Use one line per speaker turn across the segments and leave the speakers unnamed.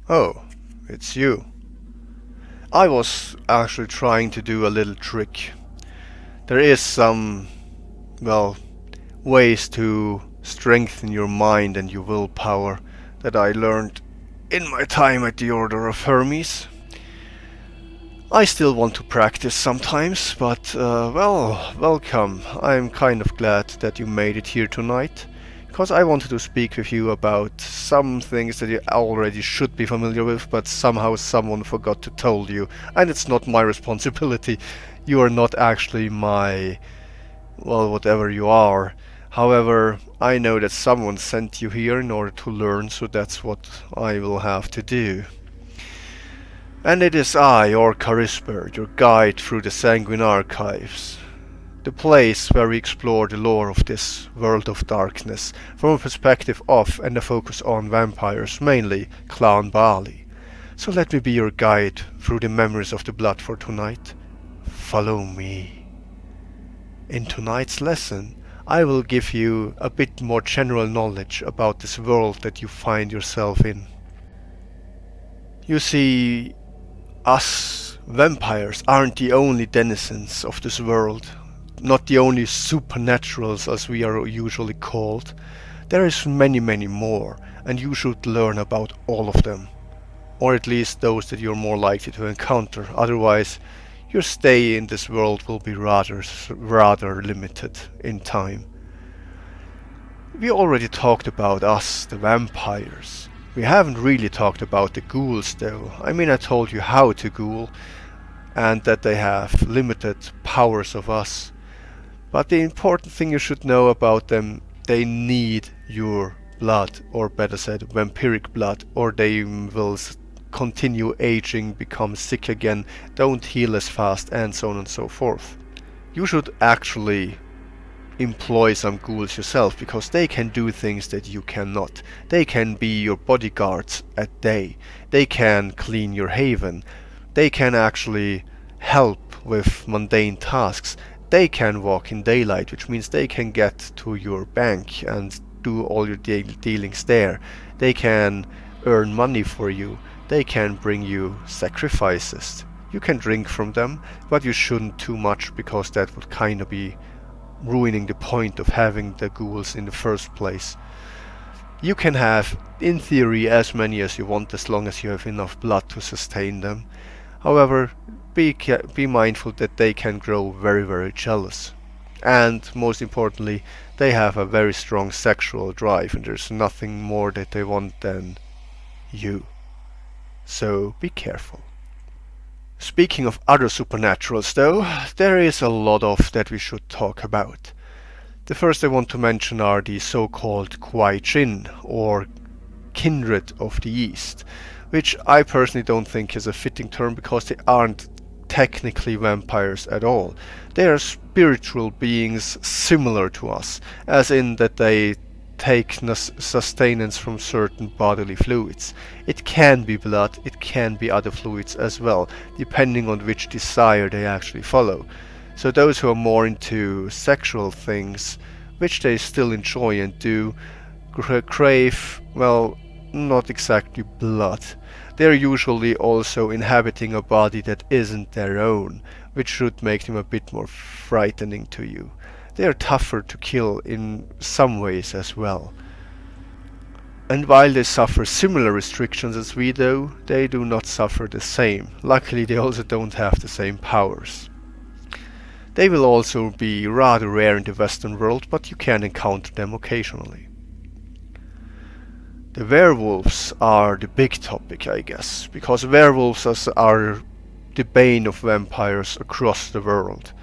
Oh, it's you. I was actually trying to do a little trick. There is some, well, ways to strengthen your mind and your willpower that I learned in my time at the Order of Hermes. I still want to practice sometimes, but well, welcome. I'm kind of glad that you made it here tonight, because I wanted to speak with you about some things that you already should be familiar with, but somehow someone forgot to tell you, and it's not my responsibility. You are not actually my, well, whatever you are. However, I know that someone sent you here in order to learn, so that's what I will have to do. And it is I, Orca Risper, your guide through the Sanguine Archives, the place where we explore the lore of this world of darkness from a perspective of and a focus on vampires, mainly Clan Bali. So let me be your guide through the memories of the blood for tonight. Follow me. In tonight's lesson, I will give you a bit more general knowledge about this world that you find yourself in. You see, us vampires aren't the only denizens of this world, not the only supernaturals as we are usually called. There is many more, and you should learn about all of them. Or at least those that you're more likely to encounter, otherwise your stay in this world will be rather limited in time. We already talked about us, the vampires. We haven't really talked about the ghouls though. I mean, I told you how to ghoul, and that they have limited powers of us. But the important thing you should know about them, they need your blood, or better said, vampiric blood, or they will continue aging, become sick again, don't heal as fast, and so on and so forth. You should actually employ some ghouls yourself, because they can do things that you cannot. They can be your bodyguards at day. They can clean your haven. They can actually help with mundane tasks. They can walk in daylight, which means they can get to your bank and do all your daily dealings there. They can earn money for you. They can bring you sacrifices. You can drink from them, but you shouldn't too much, because that would kind of be ruining the point of having the ghouls in the first place. You can have, in theory, as many as you want, as long as you have enough blood to sustain them. However, be mindful that they can grow very jealous. And most importantly, they have a very strong sexual drive, and there's nothing more that they want than you. So be careful. Speaking of other supernaturals though, there is a lot of that we should talk about. The first I want to mention are the so-called Kwai Chin, or Kindred of the East, which I personally don't think is a fitting term, because they aren't technically vampires at all. They are spiritual beings similar to us, as in that they take sustenance from certain bodily fluids. It can be blood, it can be other fluids as well, depending on which desire they actually follow. So those who are more into sexual things, which they still enjoy and do, crave, well, not exactly blood. They're usually also inhabiting a body that isn't their own, which should make them a bit more frightening to you. They are tougher to kill in some ways as well. And while they suffer similar restrictions as we do, they do not suffer the same. Luckily, they also don't have the same powers. They will also be rather rare in the Western world, but you can encounter them occasionally. The werewolves are the big topic, I guess, because werewolves are the bane of vampires across the world.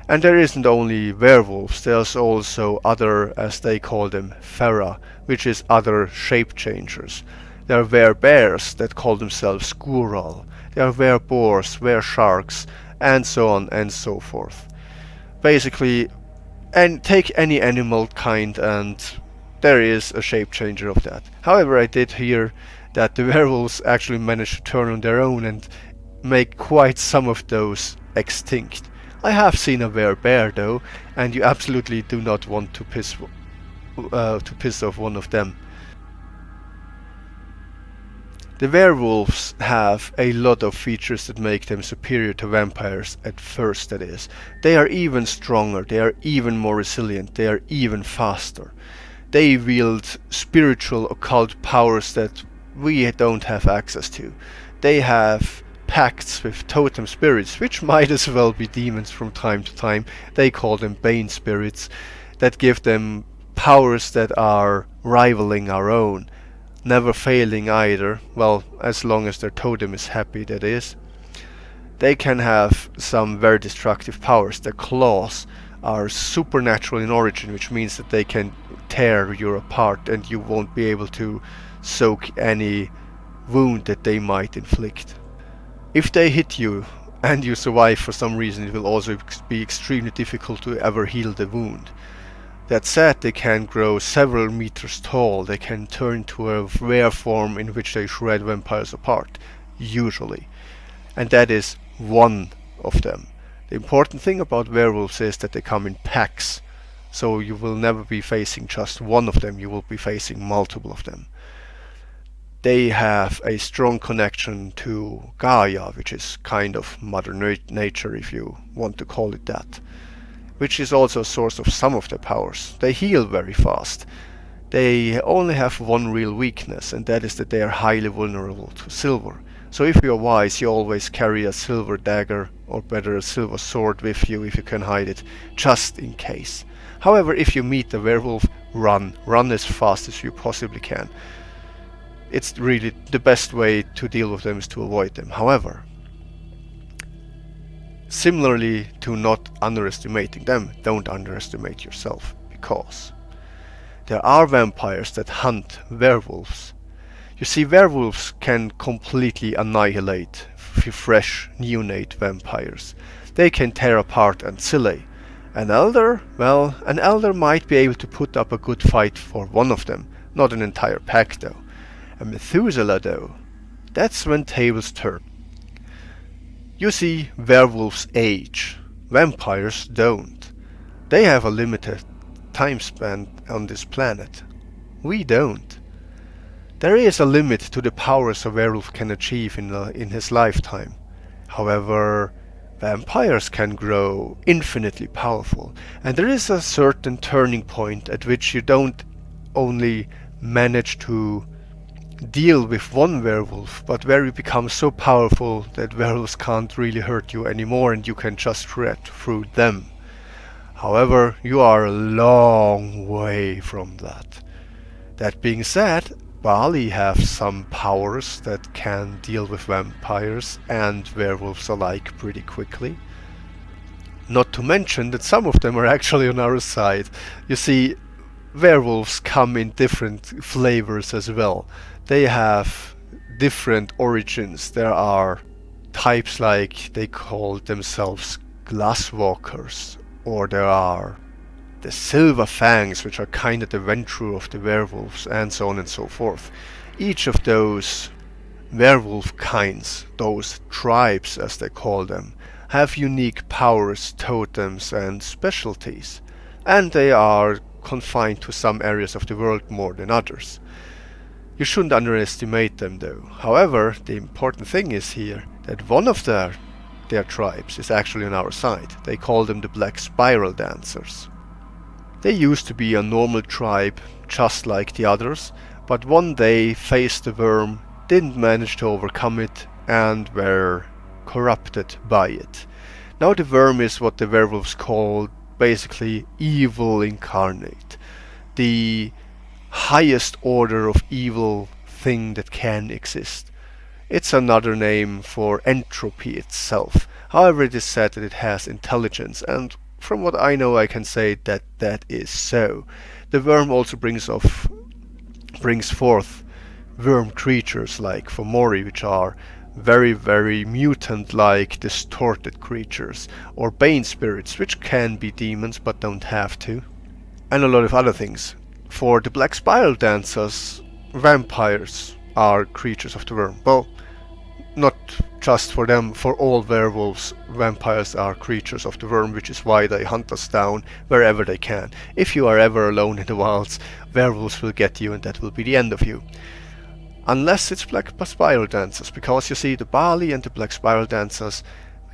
And there isn't only werewolves, there's also other, as they call them, fera, which is other shape changers. There are werebears that call themselves squirrel. There are wereboars, weresharks, and so on and so forth. Basically, and take any animal kind and there is a shape changer of that. However, I did hear that the werewolves actually managed to turn on their own and make quite some of those extinct. I have seen a werebear though, and you absolutely do not want to piss off one of them. The werewolves have a lot of features that make them superior to vampires at first, that is. They are even stronger, they are even more resilient, they are even faster. They wield spiritual occult powers that we don't have access to. They have pacts with totem spirits, which might as well be demons from time to time. They call them bane spirits, that give them powers that are rivaling our own. Never failing either, well, as long as their totem is happy, that is. They can have some very destructive powers. Their claws are supernatural in origin, which means that they can tear you apart and you won't be able to soak any wound that they might inflict. If they hit you and you survive for some reason, it will also be extremely difficult to ever heal the wound. That said, they can grow several meters tall, they can turn to a rare form in which they shred vampires apart, usually. And that is one of them. The important thing about werewolves is that they come in packs, so you will never be facing just one of them, you will be facing multiple of them. They have a strong connection to Gaia, which is kind of Mother Nature, if you want to call it that, which is also a source of some of their powers. They heal very fast. They only have one real weakness, and that is that they are highly vulnerable to silver. So if you're wise, you always carry a silver dagger, or better a silver sword with you if you can hide it, just in case. However, if you meet a werewolf, run. Run as fast as you possibly can. It's really the best way to deal with them is to avoid them. However, similarly to not underestimating them, don't underestimate yourself, because there are vampires that hunt werewolves. You see, werewolves can completely annihilate fresh neonate vampires. They can tear apart ancillae. An elder might be able to put up a good fight for one of them, not an entire pack though. A Methuselah though, that's when tables turn. You see, werewolves age, vampires don't. They have a limited time span on this planet. We don't. There is a limit to the powers a werewolf can achieve in his lifetime. However, vampires can grow infinitely powerful, and there is a certain turning point at which you don't only manage to deal with one werewolf, but where you become so powerful that werewolves can't really hurt you anymore and you can just shred through them. However, you are a long way from that. That being said, Bali have some powers that can deal with vampires and werewolves alike pretty quickly. Not to mention that some of them are actually on our side. You see, werewolves come in different flavors as well. They have different origins. There are types like they call themselves glasswalkers, or there are the silver fangs, which are kind of the venture of the werewolves, and so on and so forth. Each of those werewolf kinds, those tribes as they call them, have unique powers, totems and specialties, and they are confined to some areas of the world more than others. You shouldn't underestimate them though. However, the important thing is here that one of their tribes is actually on our side. They call them the Black Spiral Dancers. They used to be a normal tribe just like the others, but one day faced the worm, didn't manage to overcome it, and were corrupted by it. Now the worm is what the werewolves call basically evil incarnate. The highest order of evil thing that can exist. It's another name for entropy itself. However, it is said that it has intelligence, and from what I know I can say that that is so. The worm also brings forth worm creatures like Fomori, which are very, very mutant-like distorted creatures, or bane spirits, which can be demons but don't have to, and a lot of other things. For the Black Spiral Dancers, vampires are creatures of the worm. Well, not just for them, for all werewolves, vampires are creatures of the worm, which is why they hunt us down wherever they can. If you are ever alone in the wilds, werewolves will get you and that will be the end of you. Unless it's black spiral dancers, because you see, the Bali and the black spiral dancers,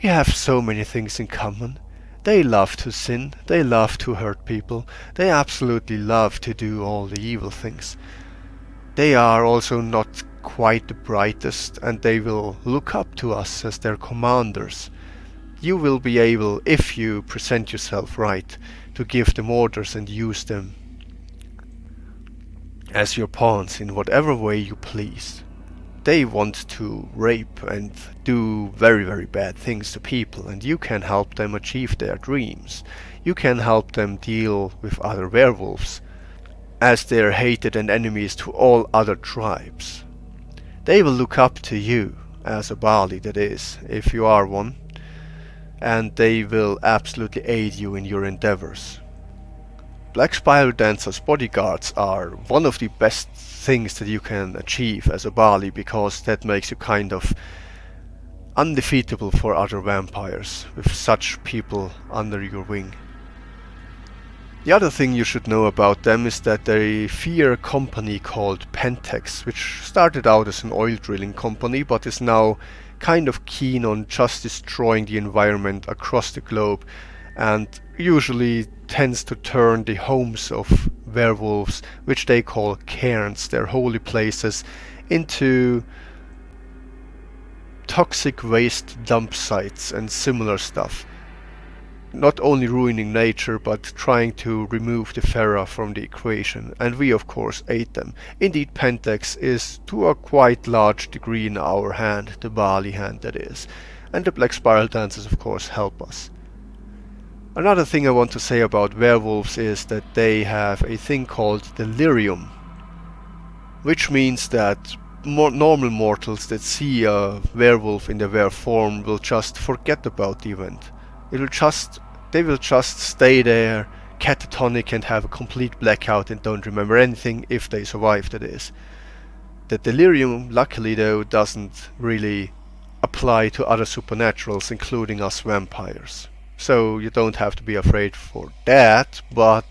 we have so many things in common. They love to sin, they love to hurt people, they absolutely love to do all the evil things. They are also not quite the brightest, and they will look up to us as their commanders. You will be able, if you present yourself right, to give them orders and use them as your pawns in whatever way you please. They want to rape and do very, very bad things to people, and you can help them achieve their dreams. You can help them deal with other werewolves, as they are hated and enemies to all other tribes. They will look up to you, as a Bali that is, if you are one, and they will absolutely aid you in your endeavors. Black Spiral Dancers bodyguards are one of the best things that you can achieve as a Bali, because that makes you kind of undefeatable for other vampires with such people under your wing. The other thing you should know about them is that they fear a company called Pentex, which started out as an oil drilling company but is now kind of keen on just destroying the environment across the globe, and usually tends to turn the homes of werewolves, which they call cairns, their holy places, into toxic waste dump sites and similar stuff. Not only ruining nature, but trying to remove the Fera from the equation, and we of course aid them. Indeed, Pentex is to a quite large degree in our hand, the Bali hand that is, and the Black Spiral Dancers of course help us. Another thing I want to say about werewolves is that they have a thing called delirium, which means that normal mortals that see a werewolf in their were form will just forget about the event. They will just stay there, catatonic, and have a complete blackout and don't remember anything, if they survive, that is. The delirium, luckily though, doesn't really apply to other supernaturals, including us vampires. So you don't have to be afraid for that, but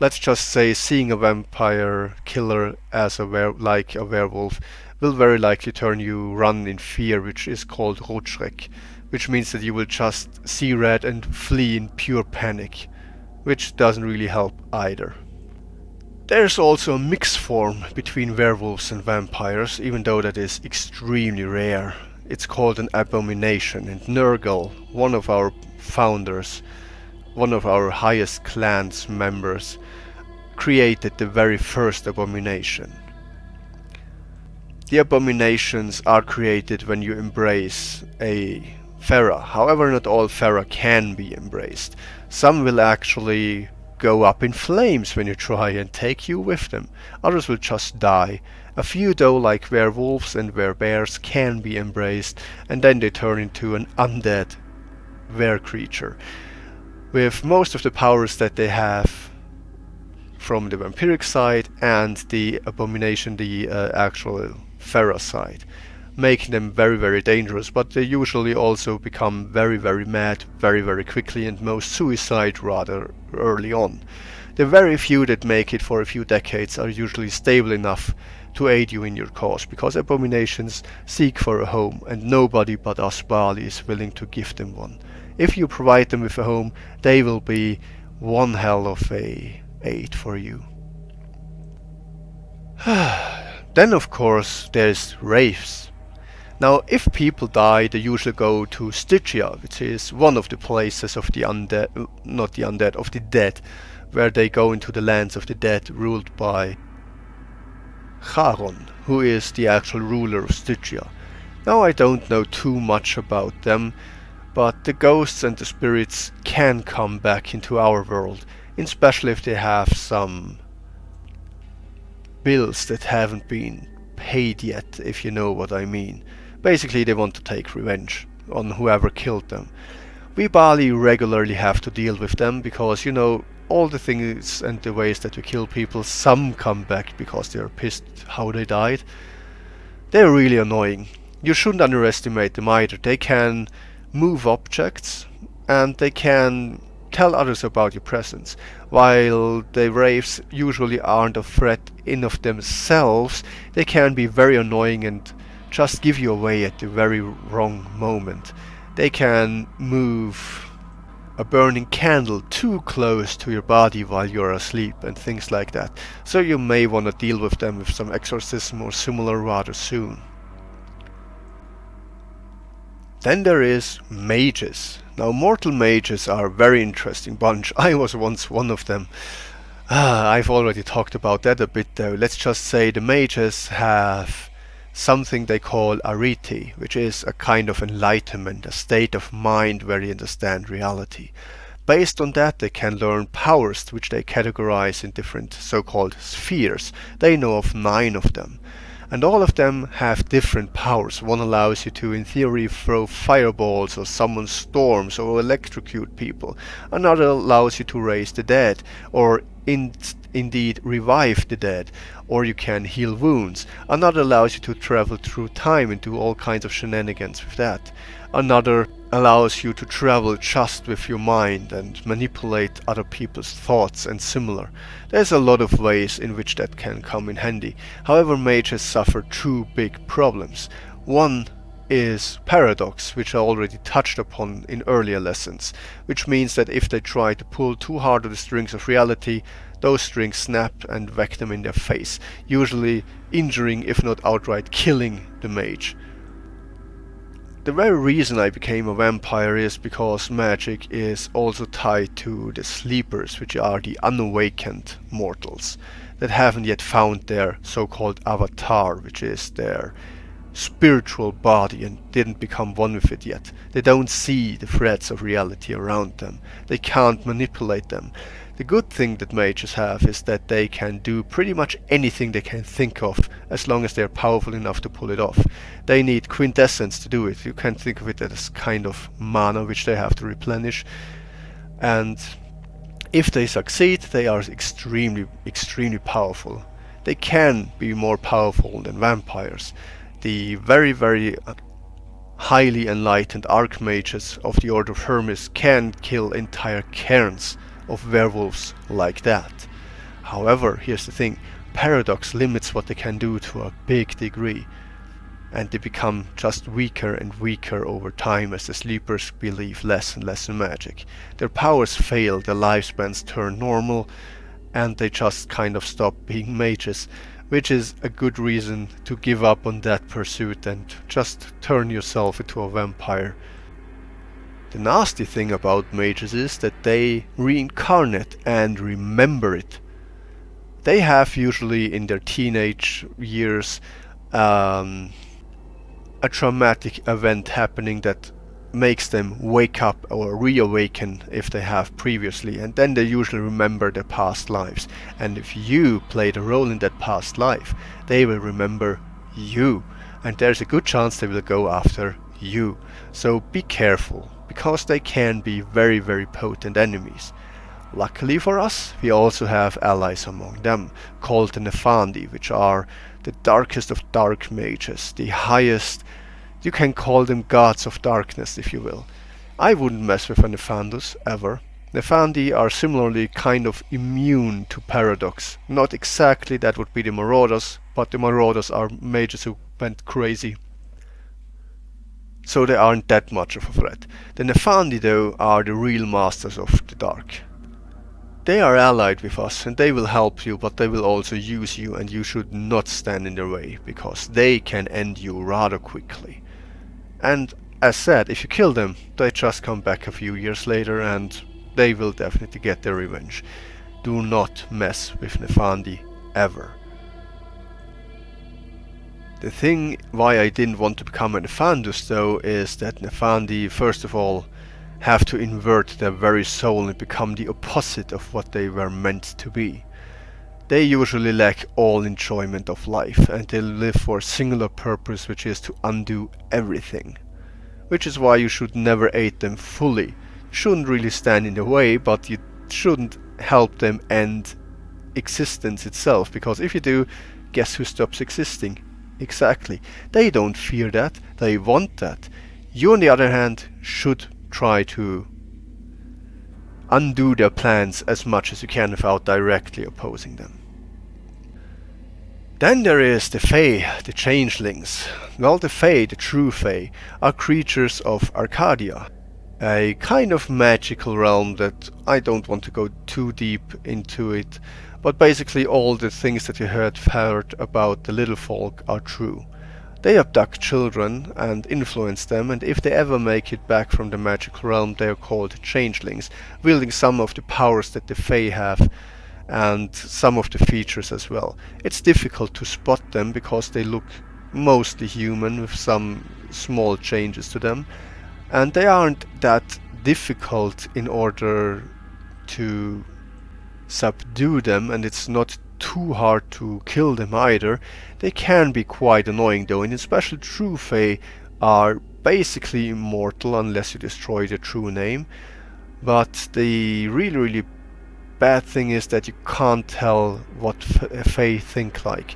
let's just say seeing a vampire killer as like a werewolf will very likely turn you run in fear, which is called Rotschreck, which means that you will just see red and flee in pure panic, which doesn't really help either. There's also a mixed form between werewolves and vampires, even though that is extremely rare. It's called an abomination, and Nurgle, one of our founders, one of our highest clan's members, created the very first abomination. The abominations are created when you embrace a Fera. However, not all Fera can be embraced. Some will actually go up in flames when you try and take you with them. Others will just die. A few though, like werewolves and werebears, can be embraced, and then they turn into an undead were creature, with most of the powers that they have from the vampiric side and the abomination, the actual Fera side, making them very, very dangerous, but they usually also become very, very mad very, very quickly, and most suicide rather early on. The very few that make it for a few decades are usually stable enough to aid you in your cause, because abominations seek for a home, and nobody but us Bali is willing to give them one. If you provide them with a home, they will be one hell of a aid for you. Then of course there's wraiths. Now, if people die, they usually go to Stygia, which is one of the places of the undead, not the undead, of the dead, where they go into the lands of the dead, ruled by Charon, who is the actual ruler of Stygia. Now, I don't know too much about them, but the ghosts and the spirits can come back into our world, especially if they have some bills that haven't been paid yet, if you know what I mean. Basically, they want to take revenge on whoever killed them. We Bali regularly have to deal with them because, you know, all the things and the ways that we kill people, some come back because they are pissed how they died. They're really annoying. You shouldn't underestimate them either. They can move objects, and they can tell others about your presence. While the wraiths usually aren't a threat in of themselves, they can be very annoying and just give you away at the very wrong moment. They can move a burning candle too close to your body while you're asleep and things like that. So you may want to deal with them with some exorcism or similar rather soon. Then there is mages. Now mortal mages are a very interesting bunch. I was once one of them. I've already talked about that a bit though. Let's just say the mages have something they call arete, which is a kind of enlightenment, a state of mind where they understand reality. Based on that, they can learn powers which they categorize in different so-called spheres. They know of 9 of them. And all of them have different powers. One allows you to, in theory, throw fireballs or summon storms or electrocute people. Another allows you to raise the dead or indeed revive the dead, or you can heal wounds. Another allows you to travel through time and do all kinds of shenanigans with that. Another allows you to travel just with your mind and manipulate other people's thoughts and similar. There's a lot of ways in which that can come in handy. However, mages suffer 2 big problems. One is paradox, which I already touched upon in earlier lessons, which means that if they try to pull too hard on the strings of reality, those strings snap and whack them in their face, usually injuring if not outright killing the mage. The very reason I became a vampire is because magic is also tied to the sleepers, which are the unawakened mortals that haven't yet found their so-called avatar, which is their spiritual body, and didn't become one with it yet. They don't see the threats of reality around them. They can't manipulate them. The good thing that mages have is that they can do pretty much anything they can think of, as long as they're powerful enough to pull it off. They need quintessence to do it. You can think of it as kind of mana which they have to replenish. And if they succeed, they are extremely powerful. They can be more powerful than vampires. The very highly enlightened archmages of the Order of Hermes can kill entire cairns of werewolves like that. However, here's the thing, paradox limits what they can do to a big degree, and they become just weaker and weaker over time as the sleepers believe less and less in magic. Their powers fail, their lifespans turn normal, and they just kind of stop being mages, which is a good reason to give up on that pursuit and just turn yourself into a vampire. The nasty thing about mages is that they reincarnate and remember it. They have usually in their teenage years a traumatic event happening that makes them wake up or reawaken if they have previously, and then they usually remember their past lives. And if you played a role in that past life, they will remember you, and there's a good chance they will go after you. So be careful, because they can be very potent enemies. Luckily for us, we also have allies among them, called the Nefandi, which are the darkest of dark mages, the highest. You can call them gods of darkness if you will. I wouldn't mess with a Nefandus ever. Nefandi are similarly kind of immune to paradox. Not exactly, that would be the Marauders, but the Marauders are mages who went crazy, so they aren't that much of a threat. The Nefandi though are the real masters of the dark. They are allied with us and they will help you, but they will also use you, and you should not stand in their way, because they can end you rather quickly. And as said, if you kill them, they just come back a few years later and they will definitely get their revenge. Do not mess with Nefandi ever. The thing why I didn't want to become a Nefandus though is that Nefandi first of all have to invert their very soul and become the opposite of what they were meant to be. They usually lack all enjoyment of life, and they live for a singular purpose, which is to undo everything. Which is why you should never aid them fully. You shouldn't really stand in the way, but you shouldn't help them end existence itself, because if you do, guess who stops existing? Exactly. They don't fear that, they want that. You on the other hand should try to undo their plans as much as you can without directly opposing them. Then there is the Fae, the Changelings. Well, the Fae, the true Fae, are creatures of Arcadia, a kind of magical realm that I don't want to go too deep into it, but basically all the things that you heard about the little folk are true. They abduct children and influence them, and if they ever make it back from the magical realm, they are called changelings, wielding some of the powers that the Fae have and some of the features as well. It's difficult to spot them because they look mostly human with some small changes to them, and they aren't that difficult in order to subdue them, and it's not too hard to kill them either. They can be quite annoying though, and especially true Fae are basically immortal unless you destroy the true name. But the really bad thing is that you can't tell what Fae think like.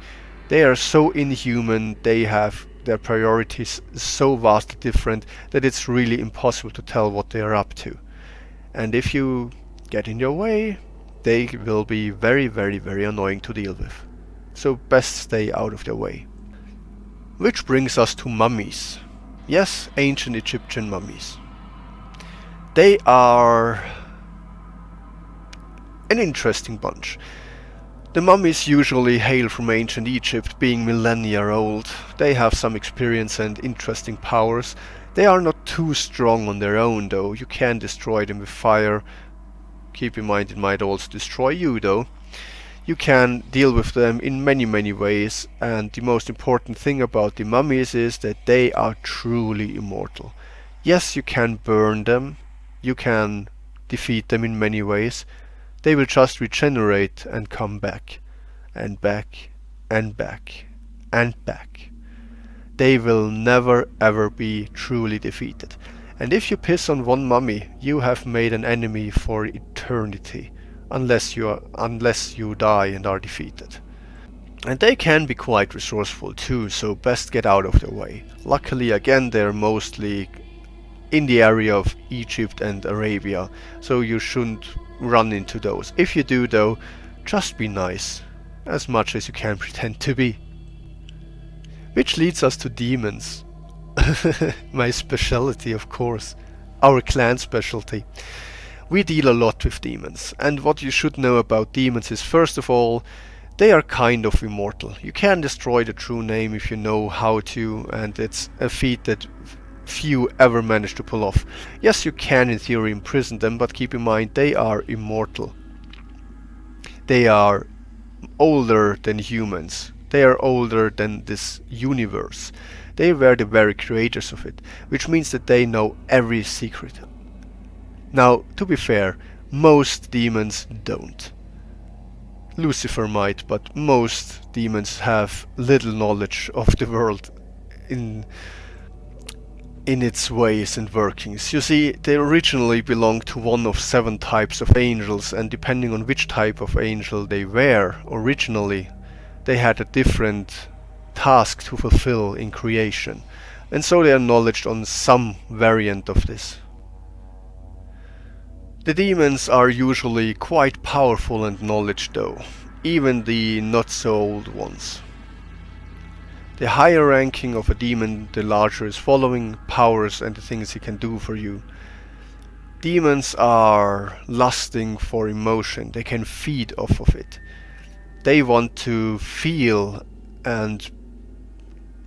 They are so inhuman, they have their priorities so vastly different that it's really impossible to tell what they are up to. And if you get in their way, they will be very annoying to deal with. So best stay out of their way. Which brings us to mummies. Yes, ancient Egyptian mummies. They are an interesting bunch. The mummies usually hail from ancient Egypt, being millennia old. They have some experience and interesting powers. They are not too strong on their own though. You can destroy them with fire. Keep in mind it might also destroy you though. You can deal with them in many ways, and the most important thing about the mummies is that they are truly immortal. Yes, you can burn them, you can defeat them in many ways. They will just regenerate and come back, and back, and back, and back. They will never ever be truly defeated. And if you piss on one mummy, you have made an enemy for eternity, unless you die and are defeated. And they can be quite resourceful too, so best get out of their way. Luckily again they're mostly in the area of Egypt and Arabia, so you shouldn't run into those. If you do though, just be nice, as much as you can pretend to be. Which leads us to demons. My specialty, of course. Our clan specialty. We deal a lot with demons, and what you should know about demons is, first of all, they are kind of immortal. You can destroy the true name if you know how to, and it's a feat that few ever manage to pull off. Yes, you can in theory imprison them, but keep in mind they are immortal. They are older than humans. They are older than this universe. They were the very creators of it, which means that they know every secret. Now, to be fair, most demons don't. Lucifer might, but most demons have little knowledge of the world in its ways and workings. You see, they originally belonged to one of 7 types of angels, and depending on which type of angel they were originally, they had a different task to fulfill in creation, and so they are knowledge on some variant of this. The demons are usually quite powerful and knowledge though, even the not so old ones. The higher ranking of a demon, the larger his following, powers and the things he can do for you. Demons are lusting for emotion, they can feed off of it. They want to feel and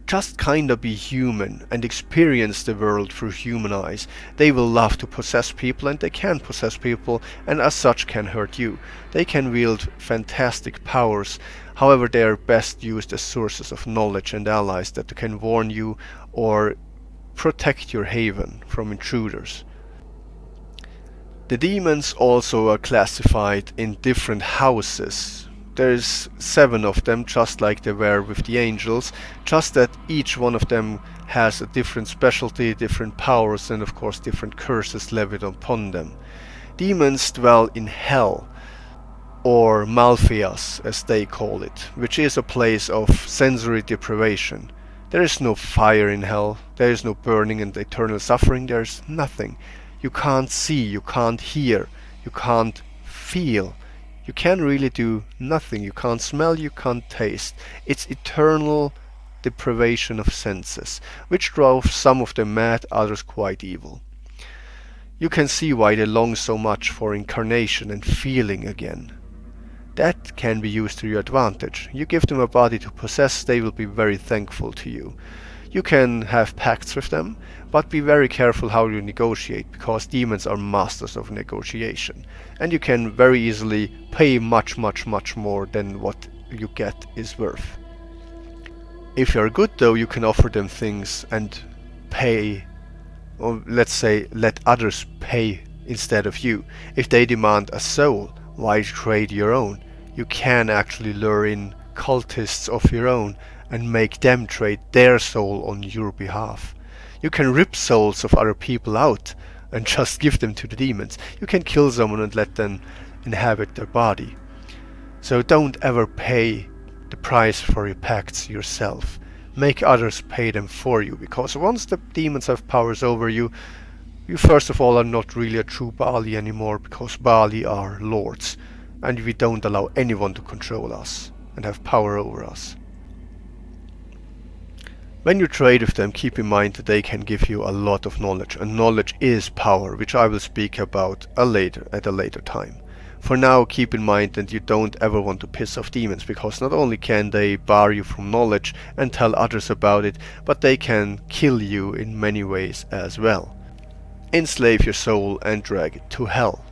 just kinda be human and experience the world through human eyes. They will love to possess people, and they can possess people, and as such can hurt you. They can wield fantastic powers, however they are best used as sources of knowledge and allies that can warn you or protect your haven from intruders. The demons also are classified in different houses. There's 7 of them, just like they were with the angels, just that each one of them has a different specialty, different powers, and of course different curses levied upon them. Demons dwell in hell, or Malphias as they call it, which is a place of sensory deprivation. There is no fire in hell, there is no burning and eternal suffering, there is nothing. You can't see, you can't hear, you can't feel, you can really do nothing. You can't smell, you can't taste. It's eternal deprivation of senses, which drove some of them mad, others quite evil. You can see why they long so much for incarnation and feeling again. That can be used to your advantage. You give them a body to possess, they will be very thankful to you. You can have pacts with them, but be very careful how you negotiate, because demons are masters of negotiation. And you can very easily pay much more than what you get is worth. If you're good though, you can offer them things and pay, or let's say let others pay instead of you. If they demand a soul, why trade your own? You can actually lure in cultists of your own and make them trade their soul on your behalf. You can rip souls of other people out and just give them to the demons. You can kill someone and let them inhabit their body. So don't ever pay the price for your pacts yourself. Make others pay them for you, because once the demons have powers over you, you first of all are not really a true Bali anymore, because Bali are lords, and we don't allow anyone to control us and have power over us. When you trade with them, keep in mind that they can give you a lot of knowledge, and knowledge is power, which I will speak about at a later time. For now, keep in mind that you don't ever want to piss off demons, because not only can they bar you from knowledge and tell others about it, but they can kill you in many ways as well. Enslave your soul and drag it to hell.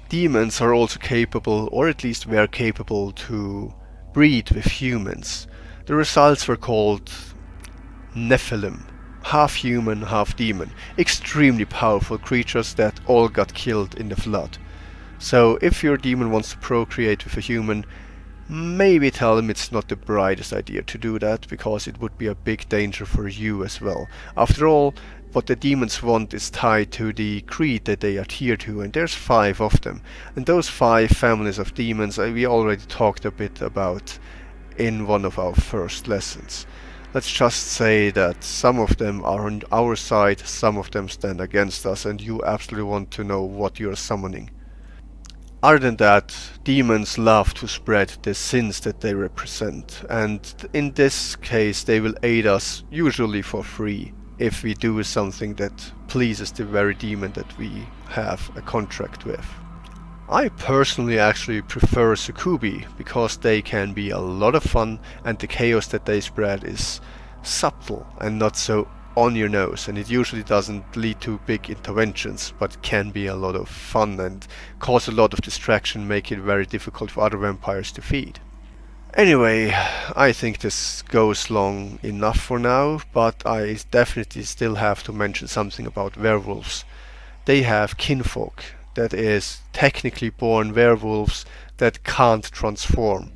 Demons are also capable, or at least were capable, to breed with humans. The results were called Nephilim, half human, half demon, extremely powerful creatures that all got killed in the flood. So if your demon wants to procreate with a human, maybe tell them it's not the brightest idea to do that, because it would be a big danger for you as well. After all, what the demons want is tied to the creed that they adhere to, and there's 5 of them. And those 5 families of demons we already talked a bit about in one of our first lessons. Let's just say that some of them are on our side, some of them stand against us, and you absolutely want to know what you're summoning. Other than that, demons love to spread the sins that they represent, and in this case they will aid us, usually for free, if we do something that pleases the very demon that we have a contract with. I personally actually prefer Sukubi, because they can be a lot of fun, and the chaos that they spread is subtle and not so on your nose, and it usually doesn't lead to big interventions, but can be a lot of fun and cause a lot of distraction, make it very difficult for other vampires to feed. Anyway, I think this goes long enough for now, but I definitely still have to mention something about werewolves. They have kinfolk, that is technically born werewolves that can't transform,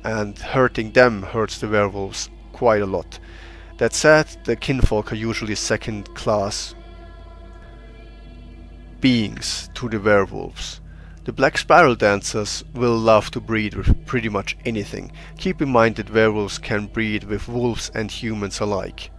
and hurting them hurts the werewolves quite a lot. That said, the kinfolk are usually second class beings to the werewolves. The black spiral dancers will love to breed with pretty much anything. Keep in mind that werewolves can breed with wolves and humans alike,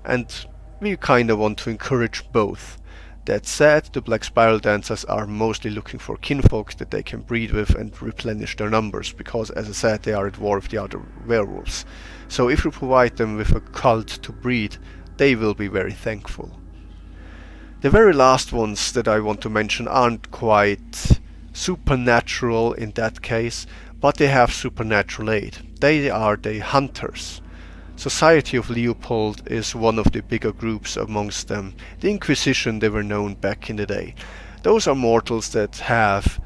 and we kinda want to encourage both. That said, the black spiral dancers are mostly looking for kinfolk that they can breed with and replenish their numbers, because as I said, they are at war with the other werewolves. So if you provide them with a cult to breed, they will be very thankful. The very last ones that I want to mention aren't quite supernatural in that case, but they have supernatural aid. They are the hunters. Society of Leopold is one of the bigger groups amongst them. The Inquisition, they were known back in the day. Those are mortals that have,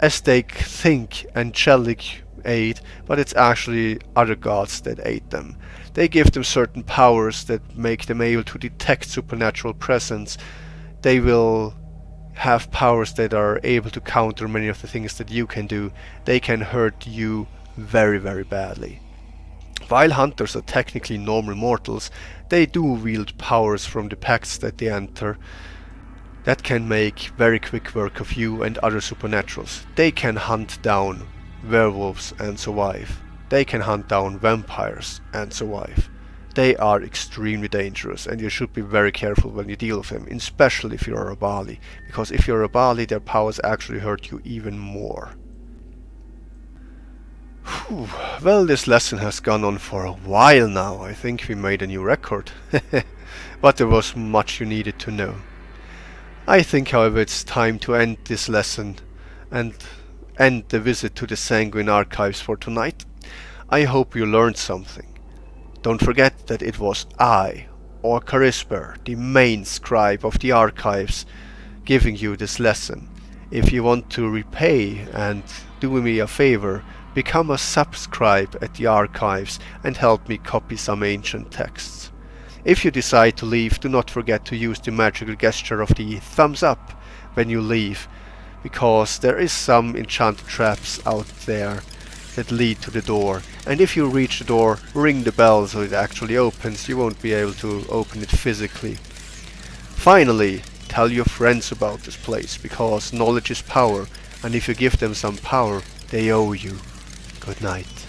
as they think, angelic aid, but it's actually other gods that aid them. They give them certain powers that make them able to detect supernatural presence. They will have powers that are able to counter many of the things that you can do. They can hurt you very, very badly. While hunters are technically normal mortals, they do wield powers from the pacts that they enter that can make very quick work of you and other supernaturals. They can hunt down werewolves and survive. They can hunt down vampires and survive. They are extremely dangerous, and you should be very careful when you deal with them, especially if you're a Bali, because if you're a Bali, their powers actually hurt you even more. Whew. Well, this lesson has gone on for a while now. I think we made a new record. But there was much you needed to know. I think, however, it's time to end this lesson and end the visit to the Sanguine Archives for tonight. I hope you learned something. Don't forget that it was I, or Carisper, the main scribe of the archives, giving you this lesson. If you want to repay and do me a favor, become a subscribe at the archives and help me copy some ancient texts. If you decide to leave, do not forget to use the magical gesture of the thumbs up when you leave, because there is some enchanted traps out there that lead to the door, and if you reach the door, ring the bell so it actually opens. You won't be able to open it physically. Finally, tell your friends about this place, because knowledge is power, and if you give them some power, they owe you. Good night.